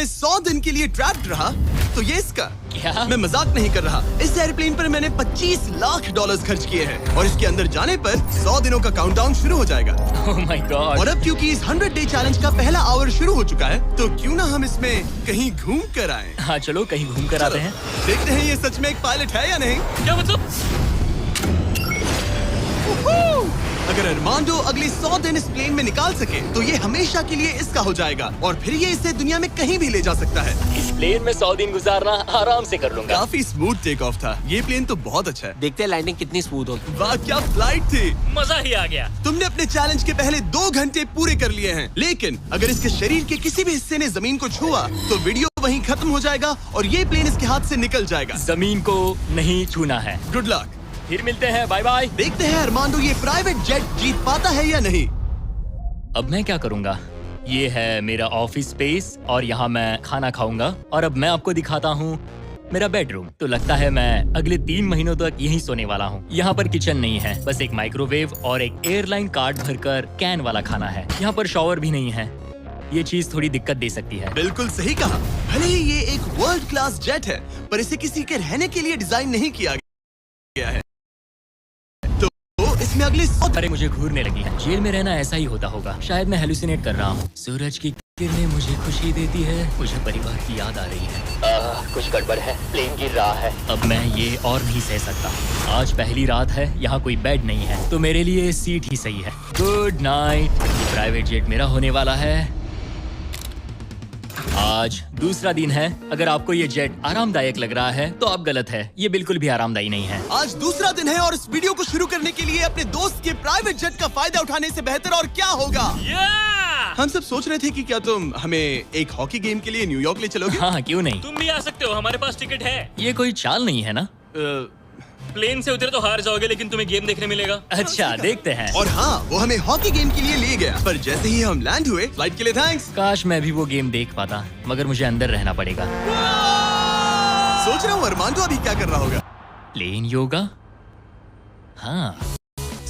में 100 दिन के लिए ट्रैप्ड रहा तो ये इसका। क्या? मैं मजाक नहीं कर रहा। इस एयरप्लेन पर मैंने $25 लाख खर्च किए हैं और इसके अंदर जाने पर 100 दिनों का काउंटडाउन शुरू हो जाएगा। Oh my God! और अब क्योंकि इस 100 डे चैलेंज का पहला आवर शुरू हो चुका है तो क्यों ना हम इसमें कहीं घूम कर आए। हाँ चलो कहीं घूम कर आते हैं। देखते हैं ये सच में एक पायलट है या नहीं। क्या मतलब? अगर अरमांडो अगले 100 दिन इस प्लेन में निकाल सके तो ये हमेशा के लिए इसका हो जाएगा और फिर ये इसे दुनिया में कहीं भी ले जा सकता है। इस प्लेन में 100 दिन गुजारना आराम से कर लूंगा। काफी स्मूथ टेक ऑफ था। ये प्लेन तो बहुत अच्छा है। देखते हैं लैंडिंग कितनी स्मूथ होगी। वाह क्या फ्लाइट थी। मजा ही आ गया। तुमने अपने चैलेंज के पहले 2 घंटे पूरे कर लिए हैं, लेकिन अगर इसके शरीर के किसी भी हिस्से ने जमीन को छुआ तो वीडियो वहीं खत्म हो जाएगा और ये प्लेन इसके हाथ से निकल जाएगा। जमीन को नहीं छूना है। Good luck. फिर मिलते हैं, बाय बाय। देखते हैं अरमांडो ये प्राइवेट जेट जीत पाता है या नहीं। अब मैं क्या करूंगा? ये है मेरा ऑफिस स्पेस और यहाँ मैं खाना खाऊंगा और अब मैं आपको दिखाता हूँ मेरा बेडरूम। तो लगता है मैं अगले 3 महीनों तक यहीं सोने वाला हूँ। यहाँ पर किचन नहीं है, बस एक माइक्रोवेव और एक एयरलाइन कार्ड भरकर कैन वाला खाना है। यहाँ पर शॉवर भी नहीं है। ये चीज थोड़ी दिक्कत दे सकती है। बिल्कुल सही कहा। भले ही ये एक वर्ल्ड क्लास जेट है पर इसे किसी के रहने के लिए डिजाइन नहीं किया गया है। इसमें अगले 100 अरे मुझे घूरने लगी है। जेल में रहना ऐसा ही होता होगा। शायद मैं हेलुसिनेट कर रहा हूँ। सूरज की किरणें मुझे खुशी देती है। मुझे परिवार की याद आ रही है। कुछ गड़बड़ है। प्लेन गिर रहा है। अब मैं ये और नहीं सह सकता। आज पहली रात है, यहाँ कोई बेड नहीं है तो मेरे लिए सीट ही सही है। Good night. प्राइवेट जेट मेरा होने वाला है। आज दूसरा दिन है। अगर आपको ये जेट आरामदायक लग रहा है तो आप गलत है। ये बिल्कुल भी आरामदायी नहीं है। आज दूसरा दिन है और इस वीडियो को शुरू करने के लिए अपने दोस्त के प्राइवेट जेट का फायदा उठाने से बेहतर और क्या होगा। हम सब सोच रहे थे कि क्या तुम हमें एक हॉकी गेम के लिए न्यूयॉर्क ले चलोगे। हाँ क्यों नहीं। तुम भी आ सकते हो, हमारे पास टिकट है। ये कोई चाल नहीं है ना। प्लेन से उतरे तो हार जाओगे लेकिन तुम्हें गेम देखने मिलेगा। अच्छा देखते हैं। और हाँ वो हमें हॉकी गेम के लिए ले गया पर जैसे ही हम लैंड हुए फ्लाइट के लिए थैंक्स। काश मैं भी वो गेम देख पाता, मगर मुझे अंदर रहना पड़ेगा। सोच रहा हूँ अरमांडो अभी क्या कर रहा होगा। प्लेन योगा। हाँ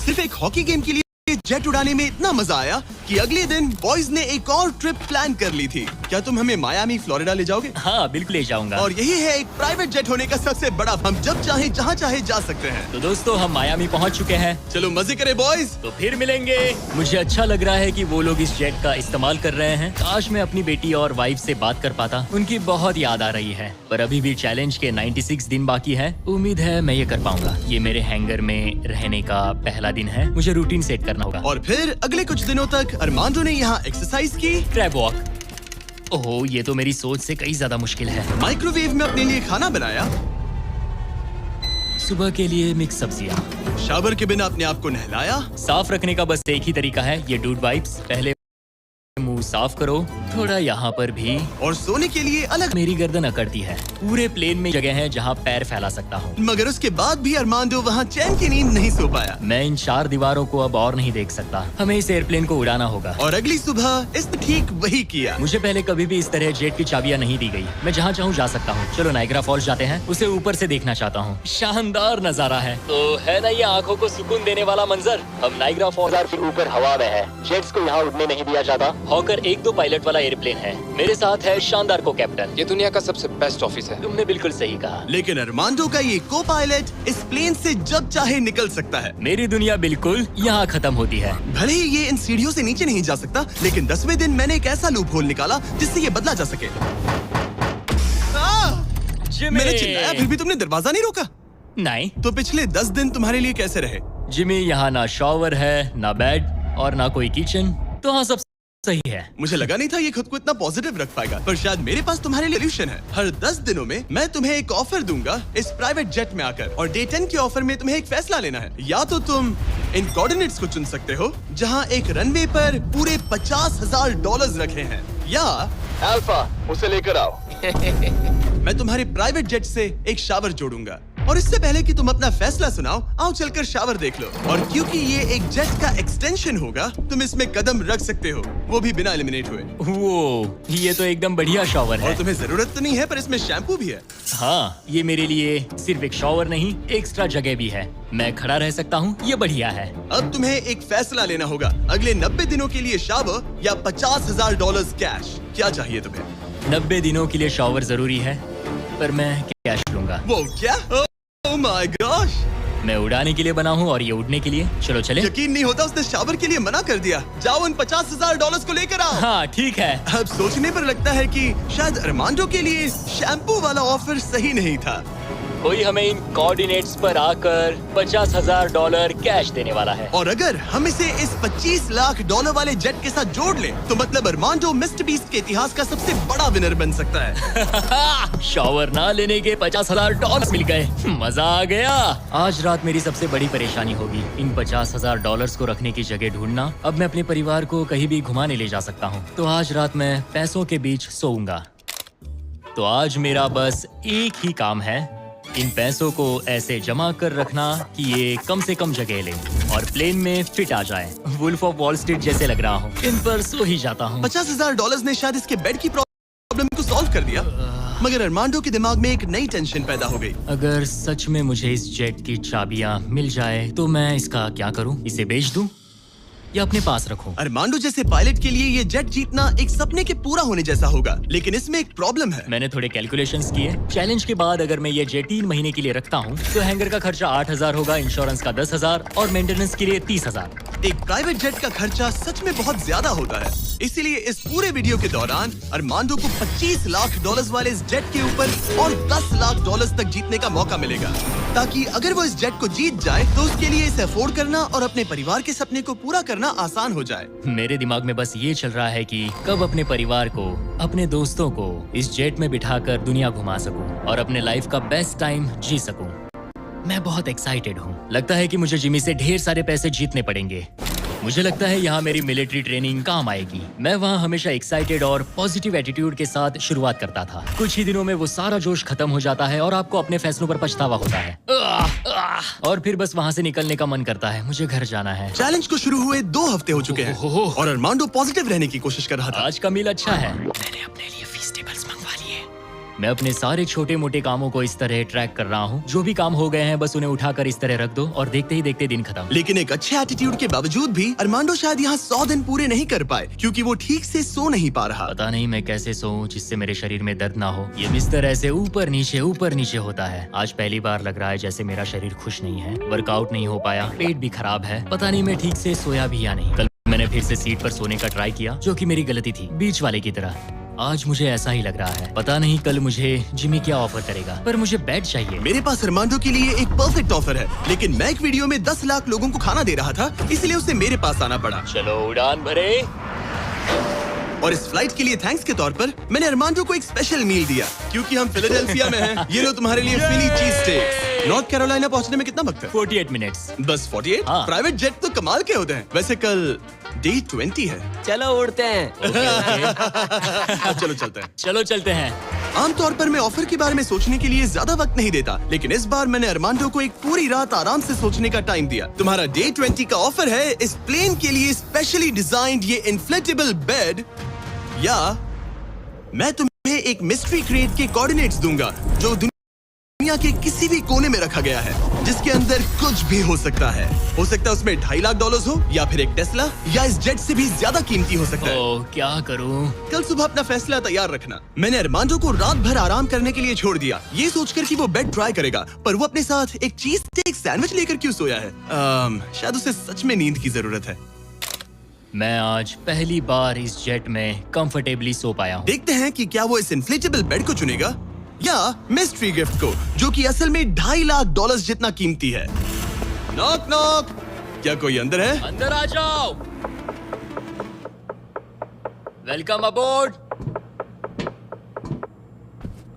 सिर्फ एक हॉकी गेम के लिए जेट उड़ाने में इतना मजा आया कि अगले दिन बॉयज ने एक और ट्रिप प्लान कर ली थी। क्या तुम हमें मायामी फ्लोरिडा ले जाओगे। हाँ बिल्कुल ले जाऊंगा। और यही है एक प्राइवेट जेट होने का सबसे बड़ा, हम जब चाहे जहाँ चाहे जा सकते हैं। तो दोस्तों हम मायामी पहुंच चुके हैं। चलो मजे करें बॉयज। तो फिर मिलेंगे। मुझे अच्छा लग रहा है कि वो लोग इस जेट का इस्तेमाल कर रहे हैं। काश मैं अपनी बेटी और वाइफ से बात कर पाता। उनकी बहुत याद आ रही है। पर अभी भी चैलेंज के 96 दिन बाकी है। उम्मीद है मैं ये कर पाऊंगा। ये मेरे हैंगर में रहने का पहला दिन है। मुझे रूटीन सेट करना होगा। और फिर अगले कुछ दिनों तक अरमांडो ने यहाँ एक्सरसाइज की। Crab walk. ओह ये तो मेरी सोच से कई ज्यादा मुश्किल है। माइक्रोवेव में अपने लिए खाना बनाया। सुबह के लिए मिक्स सब्जियां। शावर के बिना अपने आप को नहलाया। साफ रखने का बस एक ही तरीका है, ये डूड वाइप्स। पहले मुंह साफ करो, थोड़ा यहाँ पर भी। और सोने के लिए अलग। मेरी गर्दन अकड़ती है। पूरे प्लेन में जगह है जहाँ पैर फैला सकता हूँ। मगर उसके बाद भी अरमांडो वहाँ चैन की नींद नहीं सो पाया। मैं इन 4 दीवारों को अब और नहीं देख सकता। हमें इस एयरप्लेन को उड़ाना होगा। और अगली सुबह इसने ठीक वही किया। मुझे पहले कभी भी इस तरह जेट की चाबियां नहीं दी गई। मैं जहाँ चाहूँ जा सकता हूँ। चलो नाइग्रा फॉल्स जाते हैं। उसे ऊपर से देखना चाहता हूँ। शानदार नजारा है। तो है ना ये आंखों को सुकून देने वाला मंजर। हम नाइग्रा फॉल्स के ऊपर हवा में है। जेट्स को यहाँ उड़ने नहीं दिया जाता। हॉकर 1-2 पायलट वाला एयरप्लेन है। मेरे साथ है शानदार को कैप्टन। ये दुनिया का सबसे बेस्ट ऑफिस है। तुमने बिल्कुल सही कहा। लेकिन अरमांडो का ये को पायलट इस प्लेन से जब चाहे निकल सकता है। मेरी दुनिया बिल्कुल यहाँ खत्म होती है। भले ही ये इन सीढ़ियों से नीचे नहीं जा सकता, लेकिन 10वें दिन मैंने एक ऐसा लूप होल निकाला जिससे ये बदला जा सके। मैंने चिल्लाया फिर भी तुमने दरवाजा नहीं रोका। नहीं तो पिछले 10 दिन तुम्हारे लिए कैसे रहे। जिमी, यहाँ ना शॉवर है, ना बेड और ना कोई किचन। तो हाँ सब सही है। मुझे लगा नहीं था ये खुद को इतना पॉजिटिव रख पाएगा, पर शायद मेरे पास तुम्हारे लिए सॉल्यूशन है। हर 10 दिनों में मैं तुम्हें एक ऑफर दूंगा इस प्राइवेट जेट में आकर, और डे 10 के ऑफर में तुम्हें एक फैसला लेना है। या तो तुम इन कोऑर्डिनेट्स को चुन सकते हो जहां एक रनवे पर पूरे $50,000 रखे हैं, या अल्फा उसे लेकर आओ। मैं तुम्हारे प्राइवेट जेट से एक शावर जोड़ूंगा। और इससे पहले कि तुम अपना फैसला सुनाओ, आओ चलकर शावर देख लो। और क्योंकि ये एक जेट का एक्सटेंशन होगा, तुम इसमें कदम रख सकते हो, वो भी बिना एलिमिनेट हुए। वो ये तो एकदम बढ़िया शॉवर है। और तुम्हें जरूरत तो नहीं है, पर इसमें शैम्पू भी है। हाँ, ये मेरे लिए सिर्फ एक शॉवर नहीं, एक्स्ट्रा जगह भी है। मैं खड़ा रह सकता हूँ, ये बढ़िया है। अब तुम्हें एक फैसला लेना होगा, अगले 90 दिनों के लिए शावर या $50,000 कैश। क्या चाहिए तुम्हें? 90 दिनों के लिए शॉवर जरूरी है, पर मैं कैश लूंगा। वो क्या? Oh my gosh! मैं उड़ाने के लिए बना हूँ और ये उड़ने के लिए। चलो चले। यकीन नहीं होता उसने शावर के लिए मना कर दिया। जाओ उन $50,000 को लेकर आओ। हाँ ठीक है। अब सोचने पर लगता है कि शायद अरमांडो के लिए शैम्पू वाला ऑफर सही नहीं था। कोई हमें इन कोऑर्डिनेट्स पर आकर $50,000 कैश देने वाला है। और अगर हम इसे इस $25 लाख वाले जेट के साथ जोड़ लें, तो मतलब अरमांडो मिस्टर बीस्ट के इतिहास का सबसे बड़ा विनर बन सकता है। शॉवर ना लेने के $50,000 मिल गए। मजा आ गया। आज रात मेरी सबसे बड़ी परेशानी होगी इन $50,000 को रखने की जगह ढूंढना। अब मैं अपने परिवार को कहीं भी घुमाने ले जा सकता हूँ, तो आज रात मैं पैसों के बीच सोऊंगा। तो आज मेरा बस एक ही काम है, इन पैसों को ऐसे जमा कर रखना कि ये कम से कम जगह ले और प्लेन में फिट आ जाए। वुल्फ ऑफ वॉल स्ट्रीट जैसे लग रहा हूँ। इन पर सो ही जाता हूँ। $50,000 ने शायद इसके बेड की प्रॉब्लम को सॉल्व कर दिया, मगर अरमांडो के दिमाग में एक नई टेंशन पैदा हो गई। अगर सच में मुझे इस जेट की चाबियां मिल जाए तो मैं इसका क्या करूं? इसे बेच दूं या अपने पास रखूं? अरमांडो जैसे पायलट के लिए ये जेट जीतना एक सपने के पूरा होने जैसा होगा, लेकिन इसमें एक प्रॉब्लम है। मैंने थोड़े कैलकुलेशंस किए। चैलेंज के बाद अगर मैं ये जेट 3 महीने के लिए रखता हूँ तो हैंगर का खर्चा 8,000 होगा, इंश्योरेंस का 10,000 और मेंटेनेंस के लिए 30,000। एक प्राइवेट जेट का खर्चा सच में बहुत ज्यादा होता है, इसीलिए इस पूरे वीडियो के दौरान अरमांडो को $25 लाख वाले इस जेट के ऊपर और $10 लाख तक जीतने का मौका मिलेगा, ताकि अगर वो इस जेट को जीत जाए तो उसके लिए इसे अफोर्ड करना और अपने परिवार के सपने को पूरा करना आसान हो जाए। मेरे दिमाग में बस ये चल रहा है कि कब अपने परिवार को, अपने दोस्तों को इस जेट में बिठाकर दुनिया घुमा सकूं और अपने लाइफ का बेस्ट टाइम जी सकूं। मैं बहुत एक्साइटेड हूँ। लगता है कि मुझे जिमी से ढेर सारे पैसे जीतने पड़ेंगे। मुझे लगता है यहाँ मेरी मिलिट्री ट्रेनिंग काम आएगी। मैं वहाँ हमेशा एक्साइटेड और पॉजिटिव एटीट्यूड के साथ शुरुआत करता था। कुछ ही दिनों में वो सारा जोश खत्म हो जाता है और आपको अपने फैसलों पर पछतावा होता है और फिर बस वहाँ से निकलने का मन करता है। मुझे घर जाना है। चैलेंज को शुरू हुए 2 हफ्ते हो चुके हैं और अरमांडो पॉजिटिव रहने की कोशिश कर रहा था। आज का मील अच्छा है। मैंने अपने लिए फेस्टिवल्स मंगवा लिए। मैं अपने सारे छोटे मोटे कामों को इस तरह ट्रैक कर रहा हूँ। जो भी काम हो गए हैं बस उन्हें उठाकर इस तरह रख दो और देखते ही देखते दिन खत्म। लेकिन एक अच्छे एटीट्यूड के बावजूद भी अरमांडो शायद यहाँ 100 दिन पूरे नहीं कर पाए, क्योंकि वो ठीक से सो नहीं पा रहा। पता नहीं मैं कैसे सोऊं जिससे मेरे शरीर में दर्द ना हो। ये बिस्तर ऐसे ऊपर नीचे होता है। आज पहली बार लग रहा है जैसे मेरा शरीर खुश नहीं है। वर्कआउट नहीं हो पाया, पेट भी खराब है। पता नहीं मैं ठीक से सोया भी या नहीं। कल मैंने फिर से सीट पर सोने का ट्राई किया, जो कि मेरी गलती थी, बीच वाले की तरह। आज मुझे ऐसा ही लग रहा है। पता नहीं कल मुझे जिमी क्या ऑफर करेगा, पर मुझे बेड चाहिए। मेरे पास अरमांडो के लिए एक परफेक्ट ऑफर है, लेकिन मैं एक वीडियो में 10 लाख लोगों को खाना दे रहा था, इसलिए उसे मेरे पास आना पड़ा। चलो उड़ान भरे। और इस फ्लाइट के लिए थैंक्स के तौर पर मैंने अरमांडो को एक स्पेशल मील दिया, क्योंकि हम फिलाडेल्फिया में हैं। ये लो तुम्हारे लिए फिली चीज स्टेक्स। नॉर्थ कैरोलिना पहुंचने में कितना वक्त है? 48 मिनट्स। बस 48? हाँ। प्राइवेट जेट तो कमाल के होते हैं। वैसे कल डे 20 है। चलो उड़ते हैं। चलो चलते हैं। चलो चलते हैं। आमतौर पर मैं ऑफर के बारे में सोचने के लिए ज्यादा वक्त नहीं देता, लेकिन इस बार मैंने अरमांडो को एक पूरी रात आराम से सोचने का टाइम दिया। तुम्हारा डे 20 का ऑफर है इस प्लेन के लिए स्पेशली डिजाइन्ड ये इन्फ्लेटेबल बेड, या मैं तुम्हें एक मिस्ट्री क्रेट के कोऑर्डिनेट्स दूंगा जो दुनिया के किसी भी कोने में रखा गया है, जिसके अंदर कुछ भी हो सकता है। हो सकता है उसमें $2.5 लाख हो, या फिर एक टेस्ला, या इस जेट से भी ज्यादा कीमती हो सकता है। ओह, क्या करूं? कल सुबह अपना फैसला तैयार रखना। मैंने अरमांडो को रात भर आराम करने के लिए छोड़ दिया, ये सोचकर कि वो बेड ट्राई करेगा, पर वो अपने साथ एक चीज स्टेक सैंडविच लेकर क्यों सोया है? शायद उसे सच में नींद की जरूरत है। मैं आज पहली बार इस जेट में कंफर्टेबली सो पाया हूँ। देखते हैं कि क्या वो इस इन्फ्लेटेबल बेड को चुनेगा या मिस्ट्री गिफ्ट को, जो कि असल में $2.5 लाख जितना कीमती है। नॉक नॉक, क्या कोई अंदर है? अंदर आ जाओ। Welcome aboard.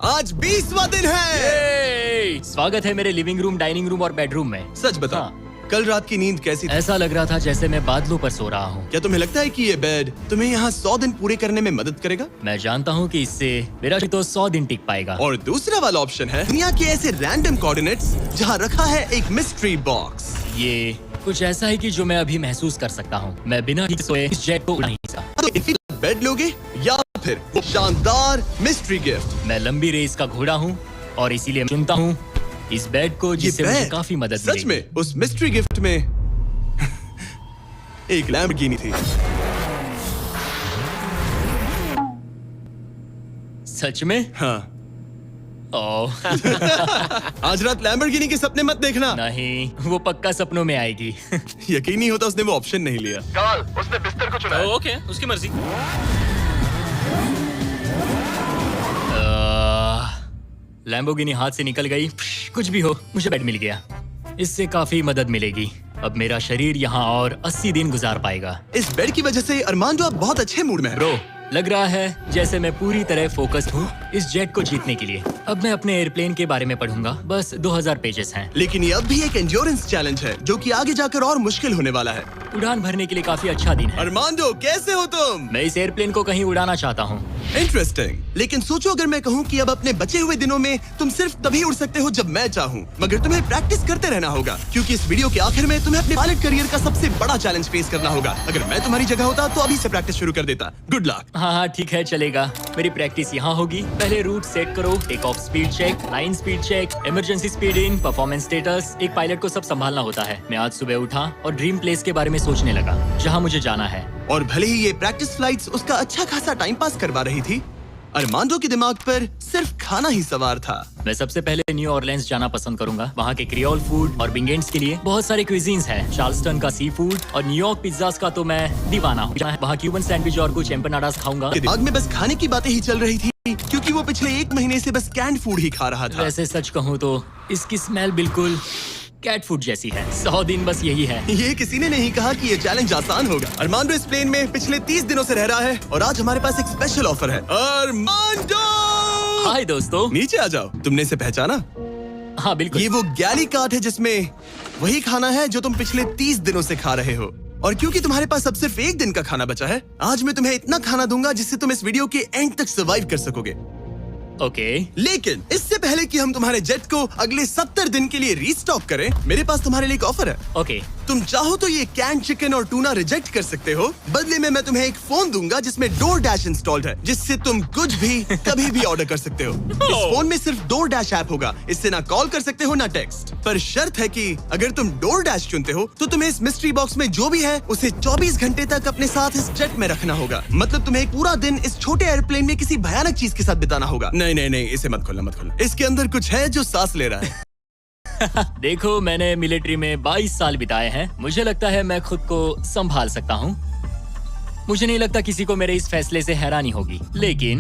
आज 20वां दिन है। स्वागत है मेरे लिविंग रूम, डाइनिंग रूम और बेडरूम में। सच बताओ, हाँ। कल रात की नींद कैसी थी? ऐसा लग रहा था जैसे मैं बादलों पर सो रहा हूँ। क्या तुम्हें लगता है कि ये बेड तुम्हें यहाँ 100 दिन पूरे करने में मदद करेगा? मैं जानता हूँ कि इससे मेरा तो 100 दिन टिक पाएगा। और दूसरा वाला ऑप्शन है दुनिया के ऐसे रैंडम कोऑर्डिनेट्स जहाँ रखा है एक मिस्ट्री बॉक्स। ये कुछ ऐसा है कि जो मैं अभी महसूस कर सकता हूँ। मैं बिना ठीक सोए इस जेट को उड़ा नहीं सकता। तो इन्फिनिट बेड लोगे या फिर वो शानदार मिस्ट्री गिफ्ट? मैं लंबी रेस का घोड़ा हूँ और इसीलिए चुनता हूँ इस बेड को, जिससे मुझे काफी मदद सच मिलेगी। में उस मिस्ट्री गिफ्ट में एक लैम्बोर्गिनी थी। सच में? हाँ। ओह आज रात लैम्बोर्गिनी के सपने मत देखना। नहीं, वो पक्का सपनों में आएगी। यकीन नहीं होता उसने वो ऑप्शन नहीं लिया। कमाल, उसने बिस्तर को चुना है। ओके, उसकी मर्जी। लैम्बोर्गिनी हाथ से निकल गई। कुछ भी हो, मुझे बेड मिल गया। इससे काफी मदद मिलेगी। अब मेरा शरीर यहाँ और 80 दिन गुजार पाएगा। इस बेड की वजह से अरमांडो अब बहुत अच्छे मूड में है। ब्रो, लग रहा है जैसे मैं पूरी तरह फोकस्ड हूँ इस जेट को जीतने के लिए। अब मैं अपने एयरप्लेन के बारे में पढ़ूंगा। बस 2000 पेजेस हैं। लेकिन ये अब भी एक एंड्योरेंस चैलेंज है जो कि आगे जाकर और मुश्किल होने वाला है। उड़ान भरने के लिए काफी अच्छा दिन है। अरमांडो, कैसे हो तुम? मैं इस एयरप्लेन को कहीं उड़ाना चाहता हूँ। इंटरेस्टिंग। लेकिन सोचो अगर मैं कहूँ कि अब अपने बचे हुए दिनों में तुम सिर्फ तभी उड़ सकते हो जब मैं चाहूँ, मगर तुम्हें प्रैक्टिस करते रहना होगा क्योंकि इस वीडियो के आखिर में तुम्हें अपने पायलट करियर का सबसे बड़ा चैलेंज फेस करना होगा। अगर मैं तुम्हारी जगह होता तो अभी से प्रैक्टिस शुरू कर देता। Good luck. हाँ हाँ ठीक है, चलेगा। मेरी प्रैक्टिस यहाँ होगी। पहले रूट सेट करो, take off speed check, line speed check, emergency speed in, performance status. एक पायलट को सब संभालना होता है। मैं आज सुबह उठा और ड्रीम प्लेस के बारे में सोचने लगा जहाँ मुझे जाना है। और भले ही ये प्रैक्टिस फ्लाइट्स उसका अच्छा खासा टाइम पास करवा रही थी, अरमांडो के दिमाग पर सिर्फ खाना ही सवार था। मैं सबसे पहले न्यू ऑरलेंस जाना पसंद करूंगा। वहाँ के क्रियोल फूड और बिंगेंट्स के लिए बहुत सारे क्विजीन्स हैं। चार्ल्सटन का सी फूड और न्यूयॉर्क पिज्जास का तो मैं दीवाना हूँ। वहाँ क्यूबन सैंडविच और कुछ एम्पनाडास खाऊंगा। दिमाग में बस खाने की बातें ही चल रही थी क्योंकि वो पिछले 1 महीने से बस कैंड फूड ही खा रहा था। वैसे सच कहूँ तो इसकी स्मेल बिल्कुल कैट फूड जैसी है। 100 दिन बस यही है। ये किसी ने नहीं कहा कि ये चैलेंज आसान होगा। अरमांडो इस प्लेन में पिछले 30 दिनों से रह रहा है और आज हमारे पास एक स्पेशल ऑफर है। अरमांडो! हाय दोस्तों। नीचे आ जाओ। तुमने इसे पहचाना? हाँ बिल्कुल। ये वो गैली कार्ट है जिसमें वही खाना है जो तुम पिछले 30 दिनों से खा रहे हो। और क्योंकि तुम्हारे पास अब सिर्फ 1 दिन का खाना बचा है, आज मैं तुम्हें इतना खाना दूंगा जिससे तुम इस वीडियो के एंड तक सर्वाइव कर सकोगे। ओके। लेकिन इससे पहले कि हम तुम्हारे जेट को अगले 70 दिन के लिए रीस्टॉक करें, मेरे पास तुम्हारे लिए एक ऑफर है। ओके। तुम चाहो तो ये कैन चिकन और टूना रिजेक्ट कर सकते हो। बदले में मैं तुम्हें एक फोन दूंगा जिसमें DoorDash इंस्टॉल्ड है, जिससे तुम कुछ भी कभी भी ऑर्डर कर सकते हो। इस फोन में सिर्फ DoorDash ऐप होगा। इससे ना कॉल कर सकते हो ना टेक्स्ट। पर शर्त है कि अगर तुम DoorDash चुनते हो तो तुम्हें इस मिस्ट्री बॉक्स में जो भी है उसे 24 घंटे तक अपने साथ इस जेट में रखना होगा। मतलब तुम्हें एक पूरा दिन इस छोटे एयरप्लेन में किसी भयानक चीज के साथ बिताना होगा। नहीं, इसे मत खोलना, मत खोलना। इसके अंदर कुछ है जो सांस ले रहा है। देखो, मैंने मिलिट्री में 22 साल बिताए हैं। मुझे लगता है मैं खुद को संभाल सकता हूँ। मुझे नहीं लगता किसी को मेरे इस फैसले से हैरानी होगी, लेकिन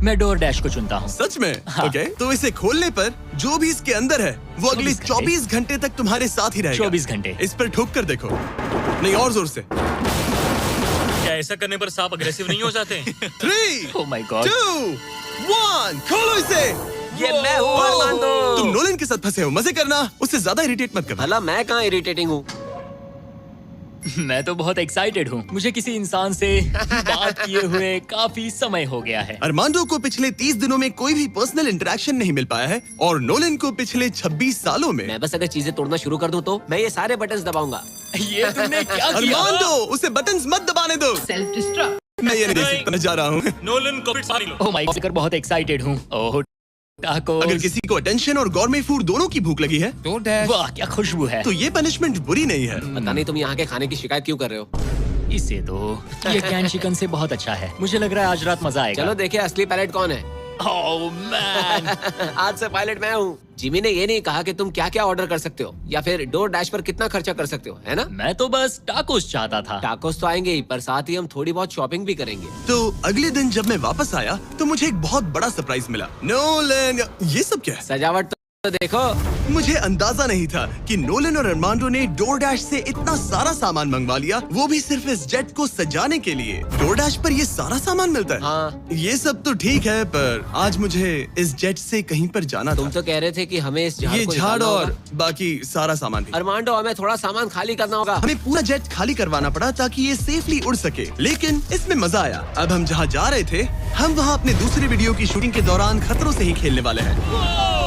मैं DoorDash को चुनता हूँ। सच में? हाँ। ओके, तो इसे खोलने पर जो भी इसके अंदर है वो अगले 24 घंटे तक तुम्हारे साथ ही रहेगा। 24 घंटे। इस पर ठोक कर देखो। नहीं, और जोर से। क्या ऐसा करने पर सांप अग्रेसिव नहीं हो जाते? 3, ओह माय गॉड। 2, 1, खोलो इसे। ये मैं हूँ अरमांडो। तुम नोलन के साथ फंसे हो, मजे करना, उससे ज्यादा इरिटेट मत करना। भला मैं कहाँ इरिटेटिंग हूँ? मैं तो बहुत एक्साइटेड हूँ। मुझे किसी इंसान से बात किए हुए काफी समय हो गया है। अरमांडो को पिछले 30 दिनों में कोई भी पर्सनल इंटरेक्शन नहीं मिल पाया है और नोलन को पिछले 26 सालों में। मैं बस अगर चीजें तोड़ना शुरू कर दूं तो मैं ये सारे बटन्स दबाऊंगा। ये तुमने क्या किया? अरमांडो, उसे बटन्स मत दबाने दो। Self destruct. मैं ये नहीं देख सकता, मैं जा रहा हूँ। नोलन को सारी लो। ओह माय गॉड, बहुत एक्साइटेड हूँ। ओह टाकोस। अगर किसी को अटेंशन और गॉर्मे फूड दोनों की भूख लगी है वाह क्या खुशबू है। तो ये पनिशमेंट बुरी नहीं है। पता नहीं तुम यहाँ के खाने की शिकायत क्यों कर रहे हो? इसे तो ये कैन चिकन से बहुत अच्छा है। मुझे लग रहा है आज रात मजा आएगा। चलो देखे असली पायलट कौन है। Oh man. आज से पायलट मैं हूँ। जिमी ने ये नहीं कहा कि तुम क्या क्या ऑर्डर कर सकते हो या फिर DoorDash पर कितना खर्चा कर सकते हो, है ना? मैं तो बस टाकोस चाहता था। टाकोस तो आएंगे ही, पर साथ ही हम थोड़ी बहुत शॉपिंग भी करेंगे। तो अगले दिन जब मैं वापस आया तो मुझे एक बहुत बड़ा सरप्राइज मिला। नोलन, ये सब क्या है? सजावट तो देखो। मुझे अंदाजा नहीं था कि नोलन और अरमांडो ने DoorDash से इतना सारा सामान मंगवा लिया, वो भी सिर्फ इस जेट को सजाने के लिए। DoorDash पर ये सारा सामान मिलता है। हाँ। ये सब तो ठीक है, पर आज मुझे इस जेट से कहीं पर जाना तुम था। तो कह रहे थे कि हमें इस झाड़ ये को झाड़ निकालना और होगा। बाकी सारा सामान भी। अरमांडो, हमें थोड़ा सामान खाली करना होगा। हमें पूरा जेट खाली करवाना पड़ा ताकि ये सेफली उड़ सके, लेकिन इसमें मजा आया। अब हम जहाँ जा रहे थे, हम वहाँ अपने दूसरे वीडियो की शूटिंग के दौरान खतरों से ही खेलने वाले हैं।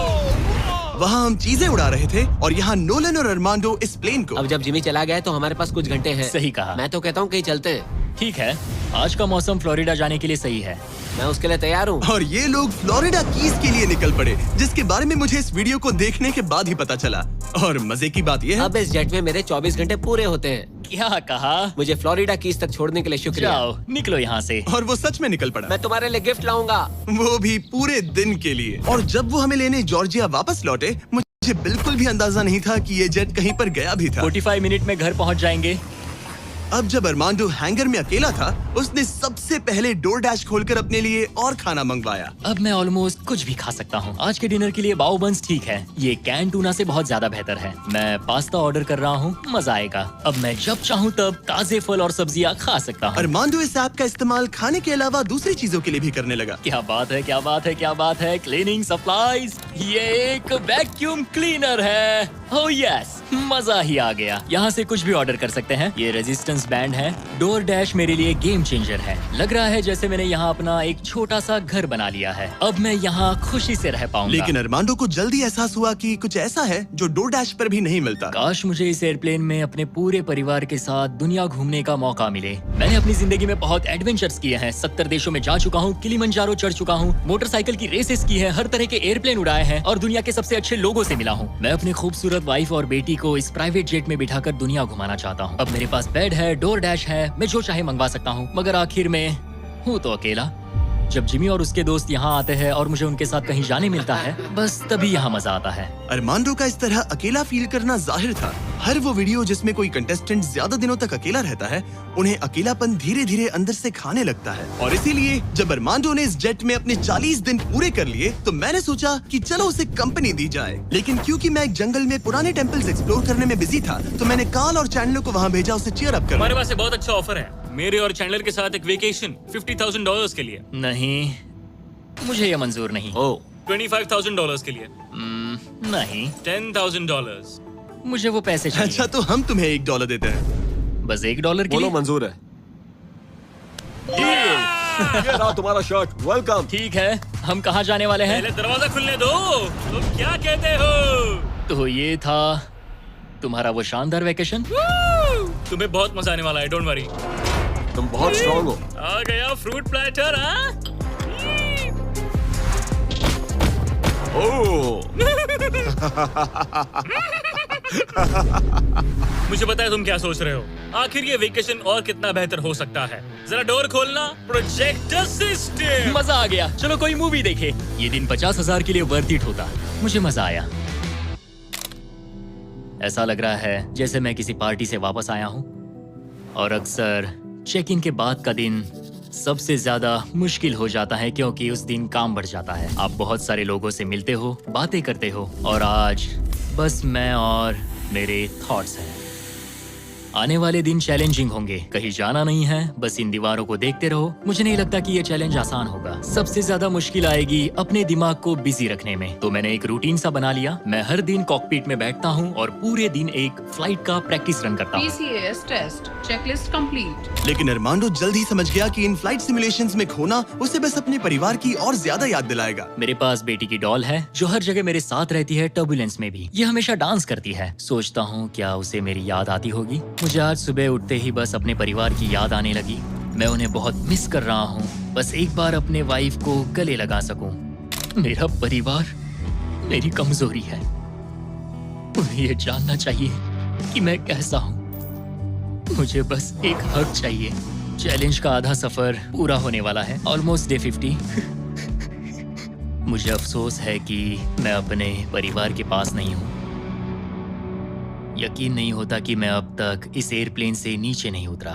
वहाँ हम चीजें उड़ा रहे थे और यहाँ नोलन और अरमांडो इस प्लेन को। अब जब जिमी चला गया है तो हमारे पास कुछ घंटे हैं। सही कहा। मैं तो कहता हूँ कहीं चलते हैं। ठीक है, आज का मौसम फ्लोरिडा जाने के लिए सही है। मैं उसके लिए तैयार हूँ। और ये लोग फ्लोरिडा कीज के लिए निकल पड़े, जिसके बारे में मुझे इस वीडियो को देखने के बाद ही पता चला। और मजे की बात ये है, अब इस जेट में मेरे 24 घंटे पूरे होते हैं। क्या कहा? मुझे फ्लोरिडा कीज तक छोड़ने के लिए शुक्रिया। जाओ निकलो यहाँ से। और वो सच में निकल पड़ा, मैं तुम्हारे लिए गिफ्ट लाऊंगा। वो भी पूरे दिन के लिए। और जब वो हमें लेने जॉर्जिया वापस लौटे, मुझे बिल्कुल भी अंदाजा नहीं था कि ये जेट कहीं पर गया भी था। 45 मिनट में घर पहुँच जाएंगे। अब जब अरमांडो हैंगर में अकेला था, उसने सबसे पहले डोरडैश खोलकर अपने लिए और खाना मंगवाया। अब मैं ऑलमोस्ट कुछ भी खा सकता हूँ। आज के डिनर के लिए बाओ बंस ठीक है, ये कैन टूना से बहुत ज्यादा बेहतर है। मैं पास्ता ऑर्डर कर रहा हूँ, मजा आएगा। अब मैं जब चाहूँ तब ताजे फल और सब्जियाँ खा सकता हूँ। अरमांडो इस ऐप का इस्तेमाल खाने के अलावा दूसरी चीजों के लिए भी करने लगा। क्या बात है, क्या बात है, क्या बात है। क्लीनिंग सप्लाईज, ये एक वैक्यूम क्लीनर है। ओह यस, मजा ही आ गया। यहाँ से कुछ भी ऑर्डर कर सकते हैं। ये रेजिस्टेंस बैंड है। डोर डैश मेरे लिए गेम चेंजर है। लग रहा है जैसे मैंने यहाँ अपना एक छोटा सा घर बना लिया है। अब मैं यहाँ खुशी से रह पाऊंगा। लेकिन अरमांडो को जल्दी एहसास हुआ कि कुछ ऐसा है जो डोरडैश पर भी नहीं मिलता। काश मुझे इस एयरप्लेन में अपने पूरे परिवार के साथ दुनिया घूमने का मौका मिले। मैंने अपनी जिंदगी में बहुत एडवेंचर्स किए हैं। 70 देशों में जा चुका हूँ, किलिमंजारो चढ़ चुका हूँ, मोटरसाइकिल की रेसेस की है, हर तरह के एयरप्लेन उड़ाए हैं और दुनिया के सबसे अच्छे लोगों से मिला हूँ। मैं अपनी खूबसूरत वाइफ और बेटी को इस प्राइवेट जेट में बिठाकर दुनिया घुमाना चाहता हूँ। अब मेरे पास बेड है, डोर डैश है, मैं जो चाहे मंगवा सकता हूँ। मगर आखिर में हूँ तो अकेला। जब जिमी और उसके दोस्त यहाँ आते हैं और मुझे उनके साथ कहीं जाने मिलता है, बस तभी यहाँ मजा आता है। अरमांडो का इस तरह अकेला फील करना जाहिर था। हर वो वीडियो जिसमें कोई कंटेस्टेंट ज्यादा दिनों तक अकेला रहता है, उन्हें अकेलापन धीरे धीरे अंदर से खाने लगता है। और इसीलिए जब अरमांडो ने इस जेट में अपने 40 दिन पूरे कर लिए, तो मैंने सोचा कि चलो उसे कंपनी दी जाए। लेकिन क्योंकि मैं एक जंगल में पुराने टेम्पल्स एक्सप्लोर करने में बिजी था, तो मैंने कार्ल और चैंडलर को वहाँ भेजा उसे चीयर अप हमारे करने। पास एक बहुत अच्छा ऑफर है मेरे और चैंडलर के साथ एक वेकेशन $50,000 के लिए। नहीं, मुझे ये मंजूर नहीं। ओ, $25,000 के लिए। नहीं, $10,000। मुझे वो पैसे चाहिए। अच्छा, तो हम तुम्हें $1 देते हैं। बस $1 के बोलो लिए? मंजूर है। ये रहा तुम्हारा शर्ट, वेलकम। ठीक है, हम कहाँ जाने वाले हैं? पहले दरवाजा खुलने दो। तुम क्या कहते हो? तो ये था तुम्हारा वो शानदार वेकेशन। तुम्हें बहुत मजा आने वाला है, डोंट वरी। तुम बहुत स्ट्रॉन्ग हो। आ गया फ्रूट प्लेटर। हाँ, ओह, मुझे पता है तुम क्या सोच रहे हो। आखिर ये वेकेशन और कितना बेहतर हो सकता है। जरा डोर खोलना। Projector system. मजा आ गया। चलो कोई मूवी देखे। ये दिन 50,000 के लिए वर्थ इट होता। मुझे मजा आया। ऐसा लग रहा है जैसे मैं किसी पार्टी से वापस आया हूँ। और अक्सर चेक इन के बाद का दिन सबसे ज्यादा मुश्किल हो जाता है, क्योंकि उस दिन काम बढ़ जाता है। आप बहुत सारे लोगों से मिलते हो, बातें करते हो, और आज बस मैं और मेरे थॉट्स हैं। आने वाले दिन चैलेंजिंग होंगे। कहीं जाना नहीं है, बस इन दीवारों को देखते रहो। मुझे नहीं लगता कि ये चैलेंज आसान होगा। सबसे ज्यादा मुश्किल आएगी अपने दिमाग को बिजी रखने में। तो मैंने एक रूटीन सा बना लिया। मैं हर दिन कॉकपिट में बैठता हूँ और पूरे दिन एक फ्लाइट का प्रैक्टिस रन करता हूँ। PCAS test checklist complete. लेकिन अरमांडो जल्द ही समझ गया कि इन फ्लाइट सिमुलेशंस में खोना उसे बस अपने परिवार की और ज्यादा याद दिलाएगा। मेरे पास बेटी की डॉल है जो हर जगह मेरे साथ रहती है, टर्बुलेंस में भी। ये हमेशा डांस करती है। सोचता हूँ क्या उसे मेरी याद आती होगी। मुझे आज सुबह उठते ही बस अपने परिवार की याद आने लगी। मैं उन्हें बहुत मिस कर रहा हूँ। बस एक बार अपने वाइफ को गले लगा सकूं। मेरा परिवार मेरी कमजोरी है। उन्हें ये जानना चाहिए कि मैं कैसा हूँ। मुझे बस एक हक चाहिए। चैलेंज का आधा सफर पूरा होने वाला है, ऑलमोस्ट डे 50। मुझे अफसोस है कि मैं अपने परिवार के पास नहीं हूँ। यकीन नहीं होता कि मैं अब तक इस एयरप्लेन से नीचे नहीं उतरा।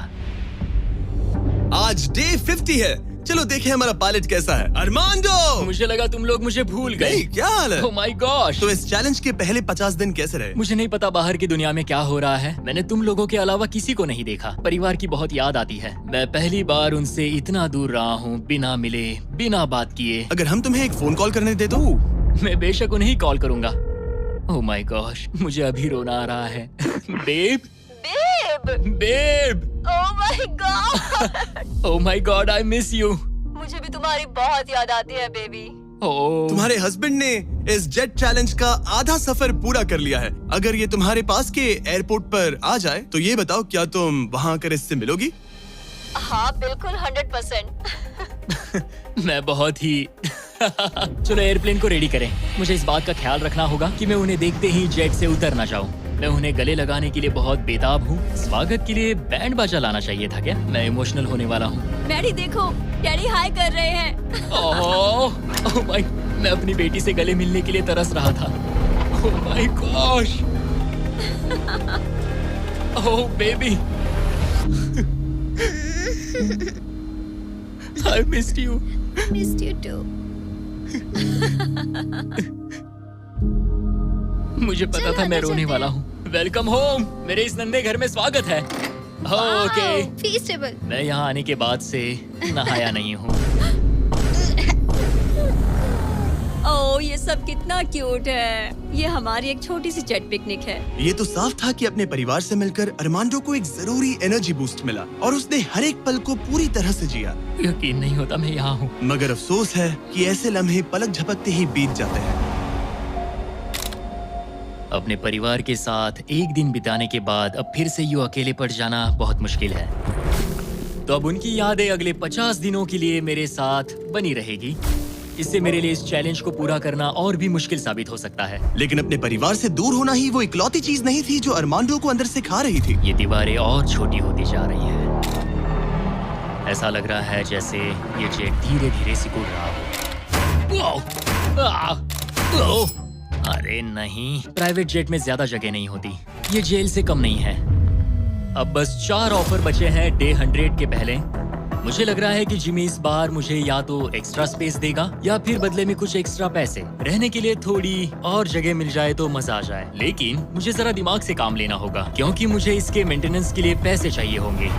आज डे 50 है। चलो देखें हमारा पायलट कैसा है। अरमांडो! मुझे लगा तुम लोग मुझे भूल गए। नहीं, क्या हाल है? Oh my gosh! तो इस चैलेंज के पहले 50 दिन कैसे रहे? मुझे नहीं पता बाहर की दुनिया में क्या हो रहा है। मैंने तुम लोगों के अलावा किसी को नहीं देखा। परिवार की बहुत याद आती है। मैं पहली बार उनसे इतना दूर रहा हूँ, बिना मिले, बिना बात किए। अगर हम तुम्हें एक फोन कॉल करने दे तो? मैं बेशक उन्हें ही कॉल करूंगा। ओह माय गॉश, मुझे अभी रोना आ रहा है। Babe, babe, babe, oh my god, oh my god, I miss you. मुझे भी तुम्हारी बहुत याद आती है बेबी। ओह, तुम्हारे हस्बैंड ने इस जेट चैलेंज का आधा सफर पूरा कर लिया है। अगर ये तुम्हारे पास के एयरपोर्ट पर आ जाए तो ये बताओ, क्या तुम वहाँ आकर इससे मिलोगी? हाँ बिल्कुल, 100%। मैं बहुत ही चलो एयरप्लेन को रेडी करें। मुझे इस बात का ख्याल रखना होगा कि मैं उन्हें देखते ही जेट से उतर ना जाऊं। मैं उन्हें गले लगाने के लिए बहुत बेताब हूँ। स्वागत के लिए बैंड बाजा लाना चाहिए था क्या? मैं इमोशनल होने वाला हूँ। डैडी देखो, डैडी हाय कर रहे हैं। ओह माय, मैं अपनी बेटी से गले मिलने के लिए तरस रहा था। Oh my gosh, oh baby, I missed you. Missed you too. मुझे पता था मैं रोने वाला हूँ। वेलकम होम, मेरे इस नन्हे घर में स्वागत है। Okay, Feastable. मैं यहाँ आने के बाद से नहाया नहीं हूँ। ओह, ये सब कितना क्यूट है। ये हमारी एक छोटी सी जेट पिकनिक है। ये तो साफ था कि अपने परिवार से मिलकर अरमांडो को एक जरूरी एनर्जी बूस्ट मिला और उसने हर एक पल को पूरी तरह से जिया। यकीन नहीं होता मैं यहाँ हूँ। मगर अफसोस है कि ऐसे लम्हे पलक झपकते ही बीत जाते हैं। अपने परिवार के साथ एक दिन बिताने के बाद अब फिर से यूं अकेले पड़ जाना बहुत मुश्किल है। तो अब उनकी यादें अगले 50 दिनों के लिए मेरे साथ बनी रहेगी। इससे मेरे लिए इस चैलेंज को पूरा करना और भी मुश्किल साबित हो सकता है। लेकिन अपने परिवार से दूर होना ही वो इकलौती चीज नहीं थी जो अरमांडो को अंदर से खा रही थी। ये दीवारें और छोटी होती जा रही हैं। ऐसा लग रहा है जैसे ये जेट धीरे धीरे सिकुड़ रहा हो। ओह! अरे नहीं, प्राइवेट जेट में ज्यादा जगह नहीं होती। ये जेल से कम नहीं है। अब बस 4 ऑफर बचे हैं डे 100 के पहले। मुझे लग रहा है कि जिमी इस बार मुझे या तो एक्स्ट्रा स्पेस देगा या फिर बदले में कुछ एक्स्ट्रा पैसे। रहने के लिए थोड़ी और जगह मिल जाए तो मजा आ जाए। लेकिन मुझे जरा दिमाग से काम लेना होगा क्योंकि मुझे इसके मेंटेनेंस के लिए पैसे चाहिए होंगे।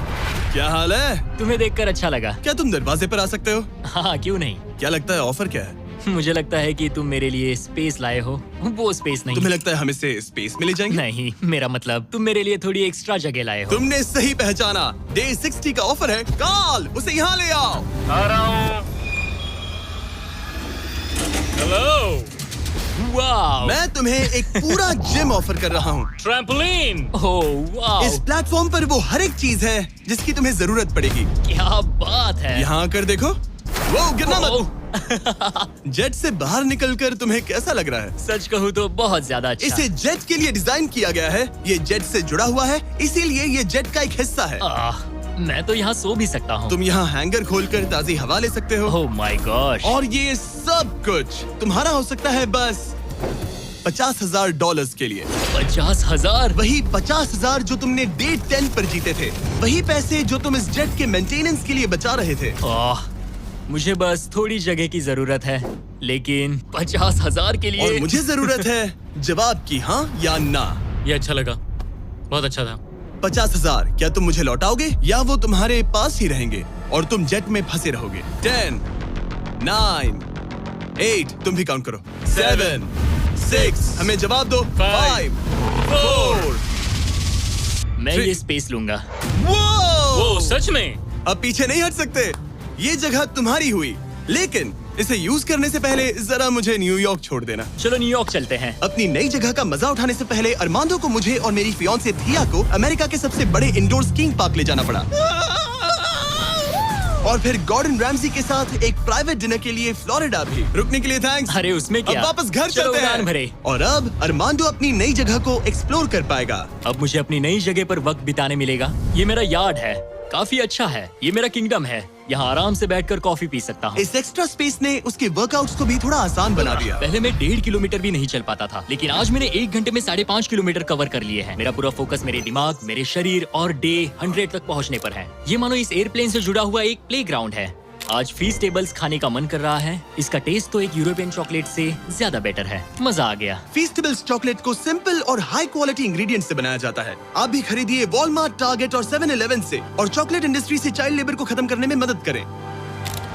क्या हाल है? तुम्हें देखकर अच्छा लगा। क्या तुम दरवाजे पर आ सकते हो? हाँ, क्यों नहीं। क्या लगता है ऑफर क्या है? मुझे लगता है कि तुम मेरे लिए स्पेस लाए हो। वो स्पेस नहीं। तुम्हें लगता है हम इससे स्पेस में ले जाएंगे? नहीं, मेरा मतलब तुम मेरे लिए थोड़ी एक्स्ट्रा जगह लाए हो। तुमने सही पहचाना। डे 60 का ऑफर है। कॉल उसे यहाँ ले आओ। आ रहा हूँ। Hello, wow! मैं तुम्हें एक पूरा जिम ऑफर कर रहा हूँ। ट्रैम्पोलिन। Oh wow! इस प्लेटफॉर्म पर वो हर एक चीज है जिसकी तुम्हें जरूरत पड़ेगी। क्या बात है। यहाँ आकर देखो। वो गिरना मत। ओह, जेट से बाहर निकलकर तुम्हें कैसा लग रहा है? सच कहूँ तो बहुत ज्यादा अच्छा। इसे जेट के लिए डिजाइन किया गया है। ये जेट से जुड़ा हुआ है, इसीलिए ये जेट का एक हिस्सा है। मैं तो यहाँ सो भी सकता हूँ। तुम यहाँ हैंगर खोलकर ताजी हवा ले सकते हो। Oh my gosh! और ये सब कुछ तुम्हारा हो सकता है बस $50,000 के लिए। 50,000? वही 50,000 जो तुमने डे 10 पर जीते थे। वही पैसे जो तुम इस जेट के मेंटेनेंस के लिए बचा रहे थे। मुझे बस थोड़ी जगह की जरूरत है, लेकिन 50,000 के लिए। और मुझे जरूरत है जवाब की, हाँ या ना। ये अच्छा लगा, बहुत अच्छा था। 50,000 क्या तुम मुझे लौटाओगे या वो तुम्हारे पास ही रहेंगे और तुम जेट में फंसे रहोगे? 10, 9, 8, तुम भी काउंट करो। 7, 6, हमें जवाब दो। 5, 4। मैं 3 ये स्पेस लूंगा। वो सच में? अब पीछे नहीं हट सकते। ये जगह तुम्हारी हुई, लेकिन इसे यूज करने से पहले जरा मुझे न्यूयॉर्क छोड़ देना। चलो न्यूयॉर्क चलते हैं। अपनी नई जगह का मजा उठाने से पहले अरमांडो को मुझे और मेरी फियांसे थिया को अमेरिका के सबसे बड़े इंडोर स्कीइंग पार्क ले जाना पड़ा। और फिर गॉर्डन रैमजी के साथ एक प्राइवेट डिनर के लिए फ्लोरिडा भी। रुकने के लिए थैंक्स। अरे उसमें क्या? अब वापस घर चलो चलते उड़ान हैं। भरे। और अब अरमांडो अपनी नई जगह को एक्सप्लोर कर पाएगा। अब मुझे अपनी नई जगह पर वक्त बिताने मिलेगा। ये मेरा यार्ड है, काफी अच्छा है। ये मेरा किंगडम है, यहाँ आराम से बैठकर कॉफी पी सकता हूँ। इस एक्स्ट्रा स्पेस ने उसके वर्कआउट्स को भी थोड़ा आसान बना दिया। पहले मैं 1.5 किलोमीटर भी नहीं चल पाता था, लेकिन आज मैंने 1 घंटे में 5.5 किलोमीटर कवर कर लिए हैं। मेरा पूरा फोकस मेरे दिमाग, मेरे शरीर और डे 100 तक पहुँचने पर है। ये मानो इस एयरप्लेन से जुड़ा हुआ एक प्लेग्राउंड है। आज फीस्टेबल्स खाने का मन कर रहा है। इसका टेस्ट तो एक यूरोपियन चॉकलेट से ज्यादा बेटर है। मजा आ गया। फीस्टेबल्स चॉकलेट को सिंपल और हाई क्वालिटी इंग्रेडिएंट से बनाया जाता है। आप भी खरीदिए वॉलमार्ट, टारगेट और 7-Eleven से और चॉकलेट इंडस्ट्री से चाइल्ड लेबर को खत्म करने में मदद करें।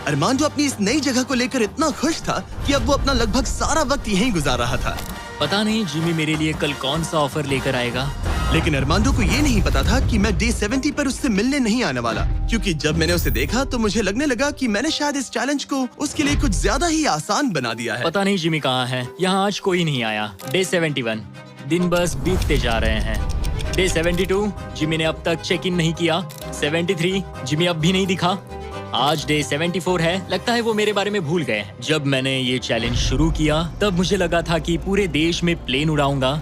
अरमांडो अपनी इस नई जगह को लेकर इतना खुश था कि अब वो अपना लगभग सारा वक्त यहीं गुजार रहा था। पता नहीं जिमी मेरे लिए कल कौन सा ऑफर लेकर आएगा। लेकिन अरमांडो को ये नहीं पता था कि मैं डे 70 पर उससे मिलने नहीं आने वाला, क्योंकि जब मैंने उसे देखा तो मुझे लगने लगा कि मैंने शायद इस चैलेंज को उसके लिए कुछ ज्यादा ही आसान बना दिया है। पता नहीं जिमी कहाँ है। यहाँ आज कोई नहीं आया। डे 71, दिन बस बीतते जा रहे हैं। डे 72, जिमी ने अब तक चेक इन नहीं किया। 73, जिमी अब भी नहीं दिखा। आज डे 74 है। लगता है वो मेरे बारे में भूल गए। जब मैंने ये चैलेंज शुरू किया तब मुझे लगा था कि पूरे देश में प्लेन उड़ाऊंगा,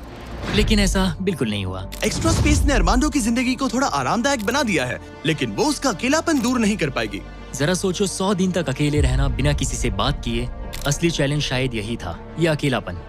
लेकिन ऐसा बिल्कुल नहीं हुआ। एक्स्ट्रा स्पेस ने अरमांडो की जिंदगी को थोड़ा आरामदायक बना दिया है, लेकिन वो उसका अकेलापन दूर नहीं कर पाएगी। जरा सोचो, 100 दिन तक अकेले रहना बिना किसी से बात किए। असली चैलेंज शायद यही था, ये अकेलापन।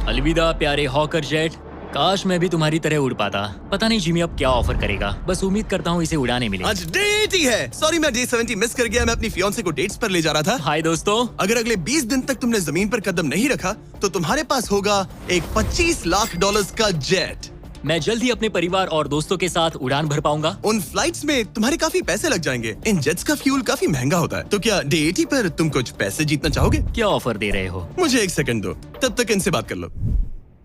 अलविदा प्यारे हॉकर जेट, काश मैं भी तुम्हारी तरह उड़ पाता। पता नहीं जिमी अब क्या ऑफर करेगा, बस उम्मीद करता हूँ इसे उड़ाने मिले। आज डे 80 है। सॉरी मैं डे 70 मिस कर गया। मैं अपनी फियांसे को डेट्स पर ले जा रहा था। हाय दोस्तों। अगर अगले 20 दिन तक तुमने जमीन पर कदम नहीं रखा तो तुम्हारे पास होगा एक $25 लाख का जेट। मैं जल्द ही अपने परिवार और दोस्तों के साथ उड़ान भर पाऊंगा। उन फ्लाइट्स में तुम्हारे काफी पैसे लग जाएंगे। इन जेट्स का फ्यूल काफी महंगा होता है। तो क्या डे 80 पर तुम कुछ पैसे जीतना चाहोगे? क्या ऑफर दे रहे हो? मुझे एक सेकंड दो, तब तक इनसे बात कर लो।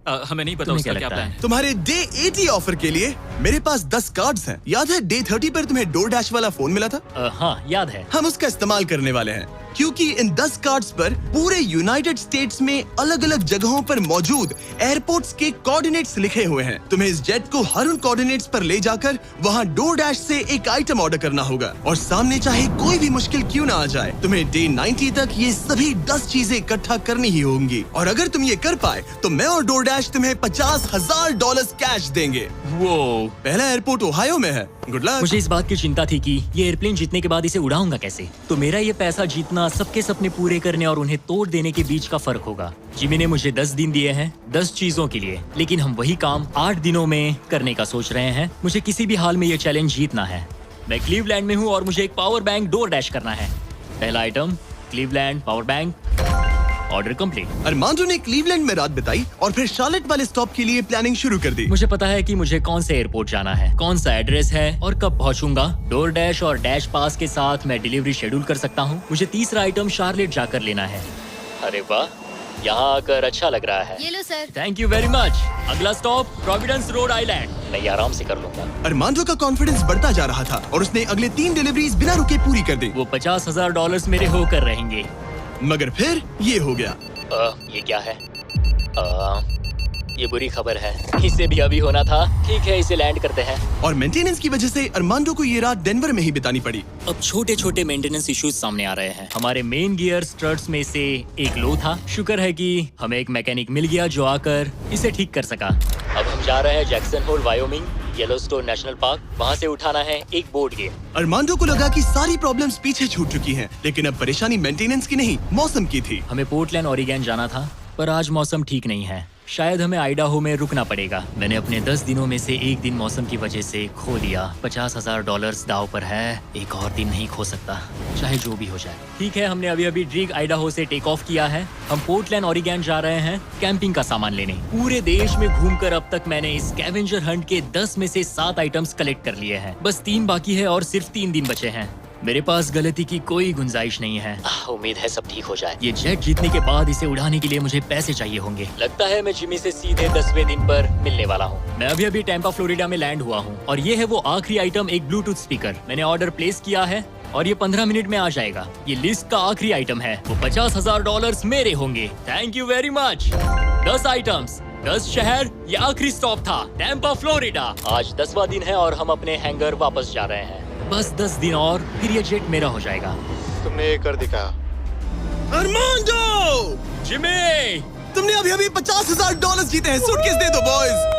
हमें नहीं पता तुम्हें उसका क्या क्या लगता प्लान है? है। तुम्हारे डे 80 ऑफर के लिए मेरे पास 10 कार्ड्स हैं। याद है डे 30 पर तुम्हें DoorDash वाला फोन मिला था? हाँ याद है। हम उसका इस्तेमाल करने वाले हैं, क्योंकि इन 10 कार्ड्स पर पूरे यूनाइटेड स्टेट्स में अलग अलग जगहों पर मौजूद एयरपोर्ट्स के कोऑर्डिनेट्स लिखे हुए हैं। तुम्हें इस जेट को हर उन कोऑर्डिनेट्स पर ले जाकर वहां DoorDash से एक आइटम ऑर्डर करना होगा, और सामने चाहे कोई भी मुश्किल क्यों ना आ जाए, तुम्हें डे 90 तक ये सभी 10 चीजें इकट्ठा करनी ही होंगी। और अगर तुम ये कर पाए तो मैं और DoorDash तुम्हें $50,000 कैश देंगे। वो पहला एयरपोर्ट ओहायो में है। Good luck. मुझे इस बात की चिंता थी कि ये एयरप्लेन जीतने के बाद इसे उड़ाऊंगा कैसे। तो मेरा ये पैसा जीतना सबके सपने पूरे करने और उन्हें तोड़ देने के बीच का फर्क होगा। जिमी ने मुझे 10 दिन दिए हैं 10 चीजों के लिए, लेकिन हम वही काम 8 दिनों में करने का सोच रहे हैं। मुझे किसी भी हाल में ये चैलेंज जीतना है। मैं क्लीवलैंड में हूँ और मुझे एक पावर बैंक DoorDash करना है। पहला item Cleveland power bank. Order complete. Armando ने क्लीवलैंड में रात बिताई और फिर शार्लेट वाले स्टॉप के लिए प्लानिंग शुरू कर दी। मुझे पता है कि मुझे कौन से एयरपोर्ट जाना है, कौन सा एड्रेस है और कब पहुंचूंगा। DoorDash और डैश पास के साथ मैं डिलीवरी शेड्यूल कर सकता हूं। मुझे तीसरा आइटम शार्लेट जाकर लेना है। अरे वाह, यहाँ आकर अच्छा लग रहा है। ये लो sir. Thank you very much. अगला स्टॉप प्रोविडेंस रोड आइलैंड। मैं ये आराम से कर लूंगा। अरमांडो का कॉन्फिडेंस बढ़ता जा रहा था और उसने अगले 3 डिलीवरीज बिना रुके पूरी कर दी। वो $50,000 मेरे होकर रहेंगे। मगर फिर ये हो गया। ये क्या है? ये बुरी खबर है। इसे भी अभी होना था। ठीक है, इसे लैंड करते हैं। और मेंटेनेंस की वजह से अरमांडो को ये रात डेनवर में ही बितानी पड़ी। अब छोटे छोटे मेंटेनेंस इश्यूज सामने आ रहे हैं। हमारे मेन गियर स्ट्रट्स में से एक लो था। शुक्र है कि हमें एक मैकेनिक मिल गया जो आकर इसे ठीक कर सका। अब हम जा रहे हैं Jackson Hole Wyoming, Yellowstone national park. वहाँ से उठाना है एक बोट गियर। अरमांडो को लगा कि सारी प्रॉब्लम्स पीछे छूट चुकी हैं, लेकिन अब परेशानी मेंटेनेंस की नहीं, मौसम की थी। हमें पोर्टलैंड ओरिगन जाना था, पर आज मौसम ठीक नहीं है। शायद हमें आइडाहो में रुकना पड़ेगा। मैंने अपने 10 दिनों में से एक दिन मौसम की वजह से खो दिया। $50,000 दाव पर है। एक और दिन नहीं खो सकता, चाहे जो भी हो जाए। ठीक है, हमने अभी ड्रीग आइडाहो से टेक ऑफ किया है। हम पोर्टलैंड ओरिगन जा रहे हैं कैंपिंग का सामान लेने। पूरे देश में घूमकर अब तक मैंने इस स्कैवेंजर हंट के 10 में से 7 आइटम्स कलेक्ट कर लिए हैं। बस 3 बाकी है और सिर्फ 3 दिन बचे हैं। मेरे पास गलती की कोई गुंजाइश नहीं है। उम्मीद है सब ठीक हो जाए। ये जेट जीतने के बाद इसे उड़ाने के लिए मुझे पैसे चाहिए होंगे। लगता है मैं जिमी से सीधे 10वें दिन पर मिलने वाला हूँ। मैं अभी टैंपा फ्लोरिडा में लैंड हुआ हूँ और ये है वो आखिरी आइटम, एक ब्लूटूथ स्पीकर। मैंने ऑर्डर प्लेस किया है और ये 15 मिनट में आ जाएगा। ये लिस्ट का आखिरी आइटम है। वो $50,000 मेरे होंगे। Thank you very much. 10 items, 10 शहर, ये आखिरी स्टॉप था टैंपा फ्लोरिडा। आज 10वां दिन है और हम अपने हैंगर वापस जा रहे हैं। बस 10 दिन और फिर ये जेट मेरा हो जाएगा। तुमने ये कर दिखाया। अरमांडो! जिमी! तुमने अभी $50,000 जीते हैं। सूटकेस दे दो बॉयज।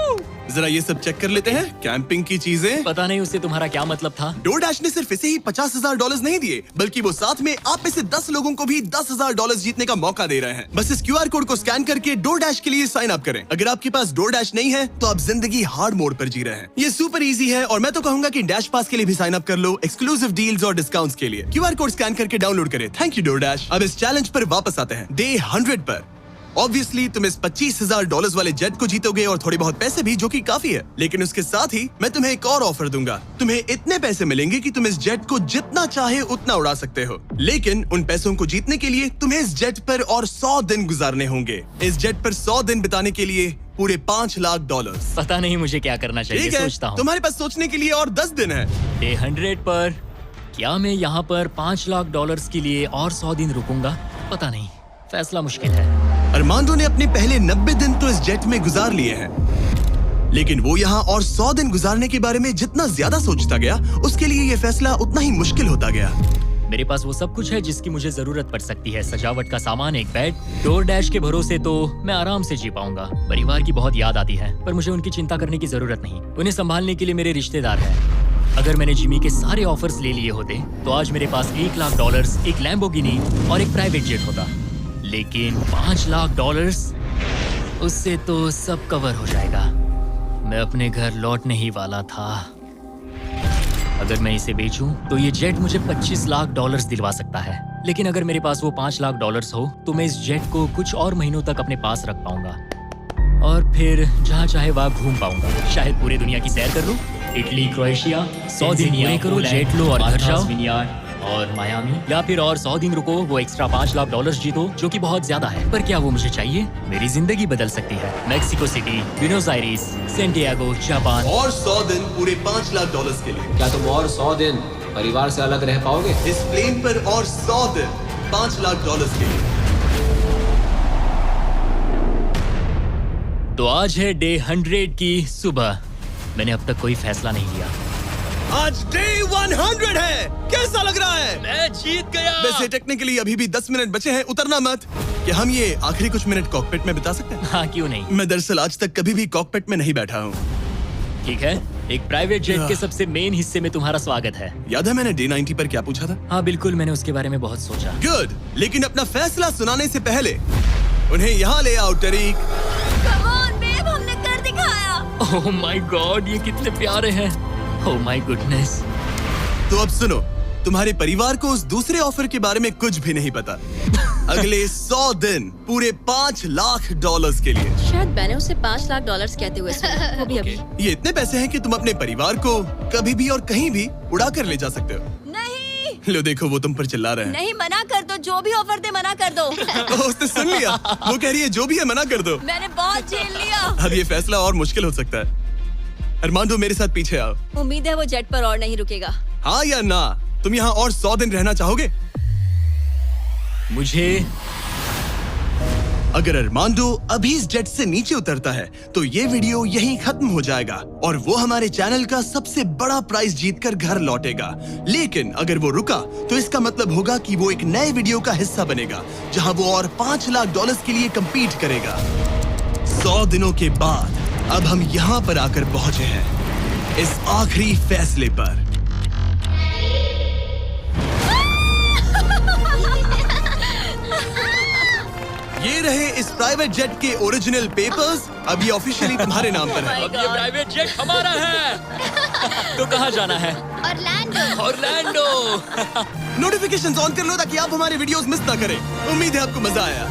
जरा ये सब चेक कर लेते हैं, कैंपिंग की चीजें। पता नहीं उससे तुम्हारा क्या मतलब था। DoorDash ने सिर्फ इसे ही $50,000 नहीं दिए, बल्कि वो साथ में आप में से 10 लोगों को भी $10,000 जीतने का मौका दे रहे हैं। बस इस QR कोड को स्कैन करके DoorDash के लिए साइन अप करें। अगर आपके पास DoorDash नहीं है तो आप जिंदगी हार्ड मोड पर जी रहे हैं। ये सुपर इजी है और मैं तो कहूंगा कि डैश पास के लिए भी साइन अप कर लो, एक्सक्लूसिव डील्स और डिस्काउंट्स के लिए। QR कोड स्कैन करके डाउनलोड करें। Thank you DoorDash। अब इस चैलेंज पर वापस आते हैं, डे 100 पर। ऑब्वियसली तुम इस $25,000 वाले जेट को जीतोगे और थोड़े बहुत पैसे भी, जो कि काफी है। लेकिन उसके साथ ही मैं तुम्हें एक और ऑफर दूंगा। तुम्हें इतने पैसे मिलेंगे कि तुम इस जेट को जितना चाहे उतना उड़ा सकते हो, लेकिन उन पैसों को जीतने के लिए तुम्हें इस जेट पर और 100 दिन गुजारने होंगे। इस जेट पर 100 दिन बिताने के लिए पूरे $5 लाख। पता नहीं मुझे क्या करना चाहिए। ठीक है, सोचता हूँ। तुम्हारे पास सोचने के लिए और 10 दिन है। डे 100 पर क्या मैं यहाँ पर $5 लाख के लिए और 100 दिन रुकूंगा? पता नहीं, फैसला मुश्किल है। अरमांडो ने अपने पहले 90 दिन तो इस जेट में गुजार लिए हैं, लेकिन वो यहाँ और 100 दिन गुजारने के बारे में जितना ज्यादा सोचता गया, उसके लिए ये फैसला उतना ही मुश्किल होता गया। मेरे पास वो सब कुछ है जिसकी मुझे जरूरत पड़ सकती है। सजावट का सामान, एक बेड। डोर डैश के भरोसे तो मैं आराम से जी पाऊंगा। परिवार की बहुत याद आती है, पर मुझे उनकी चिंता करने की जरूरत नहीं। उन्हें संभालने के लिए मेरे रिश्तेदार हैं। अगर मैंने जिमी के सारे ऑफर्स ले लिए होते तो आज मेरे पास $1 लाख, एक लैम्बोर्गिनी और एक प्राइवेट जेट होता। लेकिन $5 लाख, उससे तो सब कवर हो जाएगा। मैं अपने घर लौटने ही वाला था। अगर मैं इसे बेचूं तो ये जेट मुझे $25 लाख दिलवा सकता है। लेकिन अगर मेरे पास वो $5 लाख हो तो मैं इस जेट को कुछ और महीनों तक अपने पास रख पाऊंगा और फिर जहाँ चाहे वहाँ घूम पाऊंगा। शायद पूरी दुनिया की सैर कर लूं। इटली, क्रोएशिया, 100 दिन पूरे करो, जेट लो और घर जाओ। और मायामी, या फिर और 100 दिन रुको, वो एक्स्ट्रा $5 लाख जीतो, जो कि बहुत ज्यादा है। पर क्या वो मुझे चाहिए? मेरी जिंदगी बदल सकती है। Mexico city, Buenos iris, Santiago, Japan. और 100 दिन पूरे $5 लाख के लिए। क्या तुम और 100 दिन परिवार से अलग रह पाओगे? इस प्लेन पर और 100 दिन $5 लाख के लिए। तो आज है डे 100 की सुबह। मैंने अब तक कोई फैसला नहीं लिया। आज डे 100 है। कैसा लग रहा है? मैं जीत गया। वैसे टेक्निकली अभी भी 10 मिनट बचे हैं, उतरना मत। क्या हम ये आखिरी कुछ मिनट कॉकपिट में बिता सकते हैं? हाँ, क्यों नहीं। मैं दरअसल आज तक कभी भी कॉकपिट में नहीं बैठा हूँ। ठीक है, एक प्राइवेट जेट के सबसे मेन हिस्से में तुम्हारा स्वागत है। याद है मैंने डे 90 पर क्या पूछा था? हाँ बिल्कुल, मैंने उसके बारे में बहुत सोचा। गुड, लेकिन अपना फैसला सुनाने से पहले उन्हें यहाँ ले आओ टरीक। Come on, babe, हमने कर दिखाया। ओह माय गॉड, ये कितने प्यारे हैं। Oh my goodness. तो अब सुनो, तुम्हारे परिवार को उस दूसरे ऑफर के बारे में कुछ भी नहीं पता। अगले 100 दिन पूरे $5 लाख के लिए। शायद मैंने उसे $5 लाख कहते हुए सुना, वो भी अभी। ये इतने पैसे हैं कि तुम अपने परिवार को कभी भी और कहीं भी उड़ा कर ले जा सकते हो। नहीं लो देखो, वो तुम पर चिल्ला रहे हैं। नहीं, मना कर दो। जो भी ऑफर दे मना कर दो। उसने सुन लिया। वो कह रही है जो भी है मना कर दो। मैंने बहुत झेल लिया। अब ये फैसला और मुश्किल हो सकता है। अरमांडो, मेरे साथ पीछे आओ। उम्मीद है वो जेट पर और नहीं रुकेगा। हाँ या ना? तुम यहाँ और 100 दिन रहना चाहोगे? मुझे अगर अरमांडो अभी इस जेट से नीचे उतरता है तो ये वीडियो यहीं खत्म हो जाएगा और वो हमारे चैनल का सबसे बड़ा प्राइज जीतकर घर लौटेगा। लेकिन अगर वो रुका तो इसका मतलब होगा कि वो एक नए वीडियो का हिस्सा बनेगा जहां वो और $5 लाख के लिए compete करेगा। 100 दिनों के बाद अब हम यहाँ पर आकर पहुंचे हैं, इस आखिरी फैसले पर। ये रहे इस प्राइवेट जेट के ओरिजिनल पेपर्स। अब ये ऑफिशियली तुम्हारे नाम पर है। अब ये प्राइवेट जेट हमारा है। तो कहाँ जाना है? ऑरलैंडो। नोटिफिकेशंस ऑन कर लो ताकि आप हमारे वीडियोस मिस ना करें। उम्मीद है आपको मजा आया।